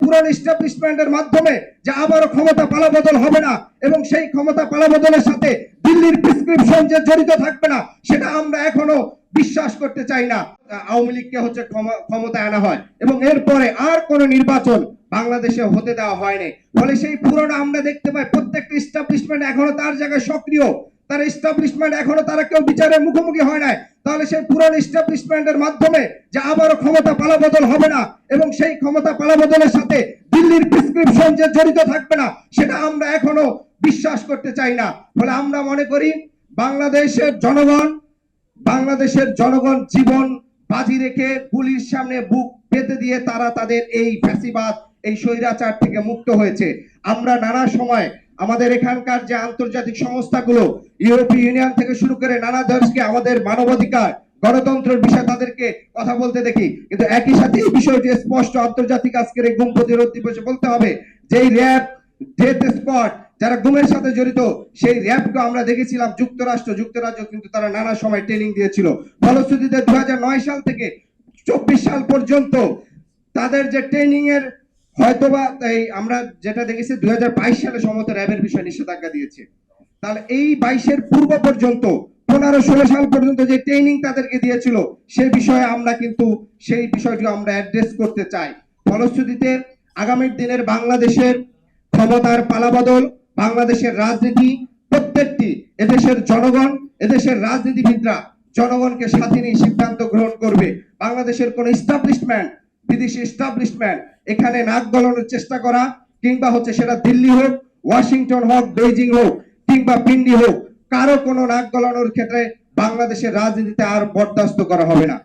পুরান এস্টাবলিশমেন্টের মাধ্যমে যে আবারও ক্ষমতা পালাবদল হবে না এবং সেই ক্ষমতা পালাবদলের সাথে দিল্লির প্রেসক্রিপশন যে জড়িত থাকবে না, সেটা আমরা এখনো বিশ্বাস করতে চাই না। আওয়ামী লীগকে হচ্ছে ক্ষমতায় আনা হয় এবং এরপরে আর কোনো নির্বাচন বাংলাদেশে হতে দেওয়া হয়নি। ফলে সেই পুরোনো আমরা দেখতে পাই প্রত্যেকটা এস্টাবলিশমেন্ট এখনো তার জায়গায় সক্রিয়, তার এস্টাবলিশমেন্ট এখনো তারা কেউ বিচারের মুখোমুখি হয় নাই। তাহলে সেই পুরান এস্টাবলিশমেন্টের মাধ্যমে যে আবারও ক্ষমতা পালাবদল হবে না এবং সেই ক্ষমতা পালাবদলের সাথে দিল্লির প্রেসক্রিপশন যে জড়িত থাকবে না, সেটা আমরা এখনো বিশ্বাস করতে চাই না। ফলে আমরা মনে করি বাংলাদেশের জনগণ জীবন বাজি রেখে গুলির সামনে বুক পেতে দিয়ে তারা তাদের এই ফ্যাসিবাদ, এই স্বৈরাচার থেকে মুক্ত হয়েছে। আমরা নানা সময় আমাদের এখানকার যে আন্তর্জাতিক সংস্থাগুলো, ইউরোপীয় ইউনিয়ন থেকে শুরু করে নানা দেশকে আমাদের মানবাধিকার, গণতন্ত্রের বিষয়ে তাদেরকে কথা বলতে দেখি, কিন্তু একই সাথে এই বিষয়টি স্পষ্ট আন্তর্জাতিক আজকের এই গুম প্রতিরোধ দিবসে বলতে হবে যে র্যাব ডেথ স্পট যারা গুমের সাথে জড়িত, সেই র্যাবকে আমরা দেখেছিলাম যুক্তরাজ্য কিন্তু তারা নানা সময় ট্রেনিং দিয়েছিল। ফলশ্রুতিতে 2009 সাল থেকে 24 সাল পর্যন্ত তাদের যে ট্রেনিং এর হয়তোবা আমরা যেটা দেখেছি 2022 সালে সম্ভবত র্যাবের বিষয়ে নিষেধাজ্ঞা দিয়েছে। তাহলে এই 22-এর পূর্ব পর্যন্ত 15-16 সাল পর্যন্ত যে ট্রেনিং তাদেরকে দিয়েছিল, সেই বিষয়ে আমরা কিন্তু সেই বিষয়টি আমরা অ্যাড্রেস করতে চাই। ফলশ্রুতিতে আগামী দিনের বাংলাদেশের ক্ষমতার পালাবদল, বাংলাদেশের রাজনীতি, প্রত্যেকটি এদেশের জনগণ, এদেশের রাজনীতিবিদরা জনগণকে সাথে নিয়ে সিদ্ধান্ত গ্রহণ করবে। বাংলাদেশের কোন এস্টাবলিশমেন্ট, বিদেশি এস্টাবলিশমেন্ট এখানে নাক গলানোর চেষ্টা করা, কিংবা হচ্ছে সেটা দিল্লি হোক, ওয়াশিংটন হোক, বেইজিং হোক কিংবা পিন্ডি হোক, কারো কোনো নাক গলানোর ক্ষেত্রে বাংলাদেশের রাজনীতিতে আর বরদাস্ত করা হবে না।